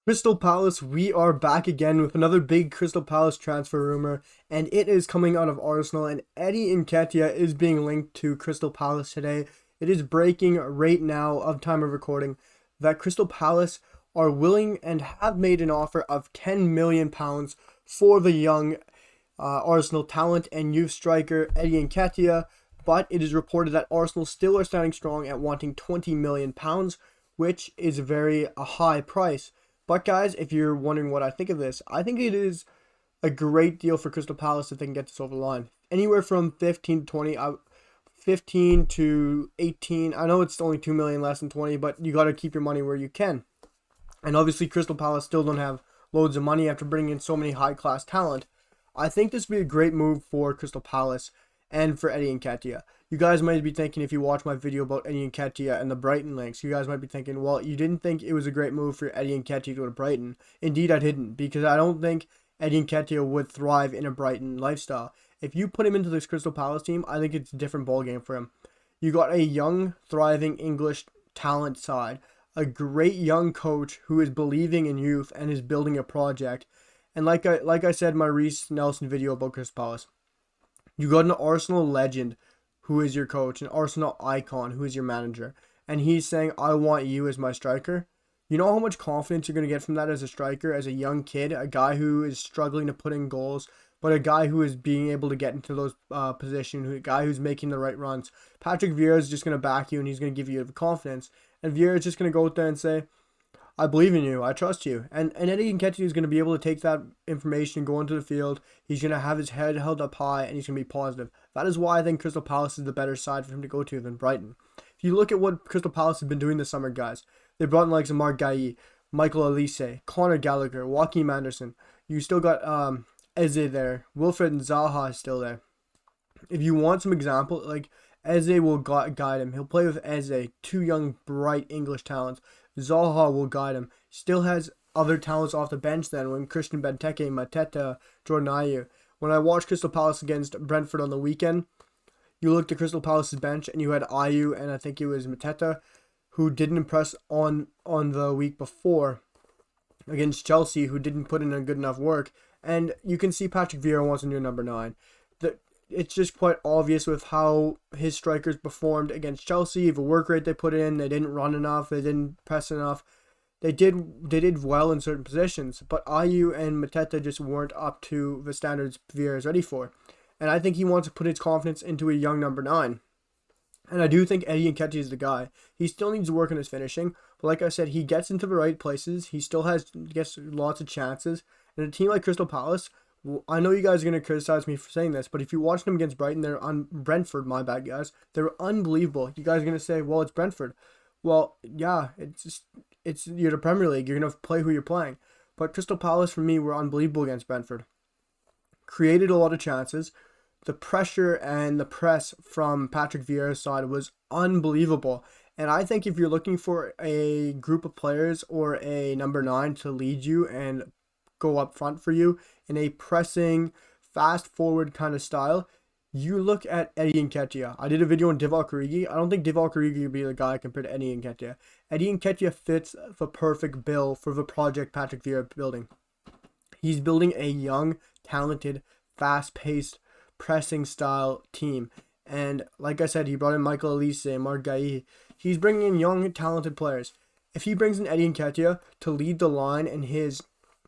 Crystal Palace, we are back again with another big Crystal Palace transfer rumor, and it is coming out of Arsenal. And Eddie Nketiah is being linked to Crystal Palace today. It is breaking right now, of time of recording, that Crystal Palace are willing and have made an offer of £10 million for the young Arsenal talent and youth striker Eddie Nketiah. But it is reported that Arsenal still are standing strong at wanting £20 million, which is a high price. But guys, if you're wondering what I think of this, I think it is a great deal for Crystal Palace if they can get this over the line. Anywhere from 15 to 20, 15 to 18. I know it's only 2 million less than 20, but you got to keep your money where you can. And obviously Crystal Palace still don't have loads of money after bringing in so many high-class talent. I think this would be a great move for Crystal Palace and for Eddie Nketiah. You guys might be thinking, if you watch my video about Eddie Nketiah and the Brighton links, you guys might be thinking, well, you didn't think it was a great move for Eddie Nketiah to go to Brighton. Indeed, I didn't, because I don't think Eddie Nketiah would thrive in a Brighton lifestyle. If you put him into this Crystal Palace team, I think it's a different ballgame for him. You got a young, thriving English talent side, a great young coach who is believing in youth and is building a project. And like I said in my Reece Nelson video about Crystal Palace, you got an Arsenal legend who is your coach, an Arsenal icon who is your manager, and he's saying, I want you as my striker. You know how much confidence you're going to get from that as a striker, as a young kid, a guy who is struggling to put in goals, but a guy who is being able to get into those positions, a guy who's making the right runs. Patrick Vieira is just going to back you, and he's going to give you the confidence. And Vieira is just going to go out there and say, I believe in you. I trust you. And Eddie Nketiah is going to be able to take that information and go into the field. He's going to have his head held up high, and he's going to be positive. That is why I think Crystal Palace is the better side for him to go to than Brighton. If you look at what Crystal Palace has been doing this summer, guys, they brought in like Mark Guéhi, Michael Olise, Conor Gallagher, Joaquin Anderson. You still got Eze there. Wilfred Zaha is still there. If you want some example, like Eze will guide him. He'll play with Eze, two young, bright English talents. Zaha will guide him. Still has other talents off the bench then when Christian Benteke, Mateta, Jordan Ayew. When I watched Crystal Palace against Brentford on the weekend, you looked at Crystal Palace's bench and you had Ayew and I think it was Mateta, who didn't impress on the week before against Chelsea, who didn't put in a good enough work. And you can see Patrick Vieira wants a new number 9. It's just quite obvious with how his strikers performed against Chelsea. The work rate they put in, they didn't run enough, they didn't press enough. They did well in certain positions, but Ayew and Mateta just weren't up to the standards Vieira is ready for. And I think he wants to put his confidence into a young number 9. And I do think Eddie Nketiah is the guy. He still needs to work on his finishing, but like I said, he gets into the right places. He still gets lots of chances. And a team like Crystal Palace, I know you guys are going to criticize me for saying this, but if you watch them against Brighton, they're on Brentford, my bad guys. They're unbelievable. You guys are going to say, well, it's Brentford. Well, yeah, you're the Premier League. You're going to play who you're playing. But Crystal Palace, for me, were unbelievable against Brentford. Created a lot of chances. The pressure and the press from Patrick Vieira's side was unbelievable. And I think if you're looking for a group of players or a number 9 to lead you and go up front for you in a pressing, fast forward kind of style, you look at Eddie Nketiah. I did a video on Divock Origi. I don't think Divock Origi would be the guy compared to Eddie Nketiah. Eddie Nketiah fits the perfect bill for the project Patrick Vieira is building. He's building a young, talented, fast-paced, pressing style team. And like I said, he brought in Michael Olise, Mark Guéhi. He's bringing in young, talented players. If he brings in Eddie Nketiah to lead the line in his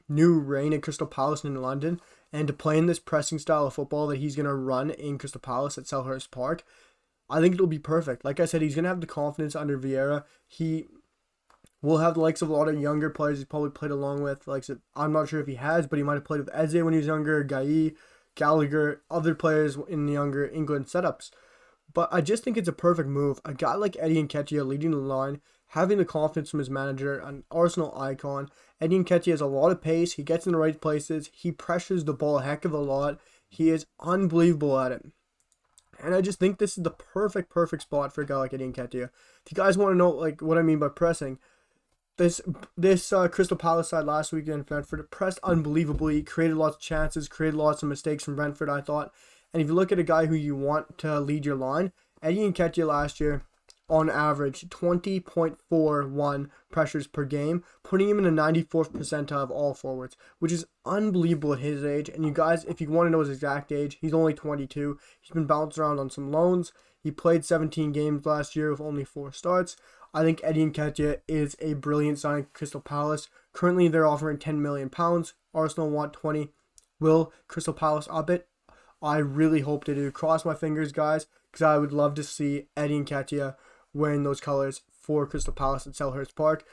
new reign at Crystal Palace in London and to play in this pressing style of football that he's going to run in Crystal Palace at Selhurst Park, I think it'll be perfect. Like I said, he's going to have the confidence under Vieira. He will have the likes of a lot of younger players he's probably played along with. Like I'm not sure if he has, but he might have played with Eze when he was younger, Guéhi, Gallagher, other players in the younger England setups. But I just think it's a perfect move. A guy like Eddie Nketiah leading the line, having the confidence from his manager, an Arsenal icon. Eddie Nketiah has a lot of pace. He gets in the right places. He pressures the ball a heck of a lot. He is unbelievable at it. And I just think this is the perfect spot for a guy like Eddie Nketiah. If you guys want to know like what I mean by pressing, this Crystal Palace side last weekend in Brentford pressed unbelievably, created lots of chances, created lots of mistakes from Brentford, I thought. And if you look at a guy who you want to lead your line, Eddie Nketiah last year, on average 20.41 pressures per game, putting him in the 94th percentile of all forwards, which is unbelievable at his age. And you guys, if you want to know his exact age, he's only 22. He's been bounced around on some loans. He played 17 games last year with only 4 starts. I think Eddie Nketiah is a brilliant signing for Crystal Palace. Currently, they're offering £10 million. Arsenal want 20. Will Crystal Palace up it? I really hope they do. Cross my fingers, guys, because I would love to see Eddie Nketiah wearing those colors for Crystal Palace at Selhurst Park.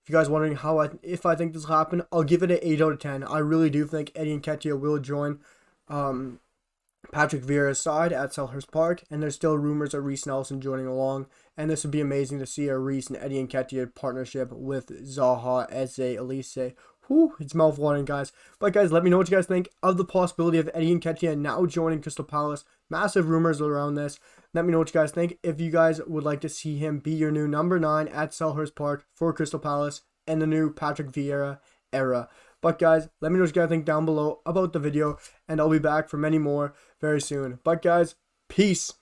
If you guys wondering if I think this will happen, I'll give it an 8 out of 10. I really do think Eddie Nketiah will join Patrick Vieira's side at Selhurst Park, and there's still rumors of Reece Nelson joining along, and this would be amazing to see a Reece and Eddie Nketiah partnership with Zaha, Eze, Elise. Whew, it's mouth-watering, guys. But guys, let me know what you guys think of the possibility of Eddie Nketiah now joining Crystal Palace. Massive rumors around this. Let me know what you guys think. If you guys would like to see him be your new number 9 at Selhurst Park for Crystal Palace and the new Patrick Vieira era. But guys, let me know what you guys think down below about the video, and I'll be back for many more very soon. But guys, peace.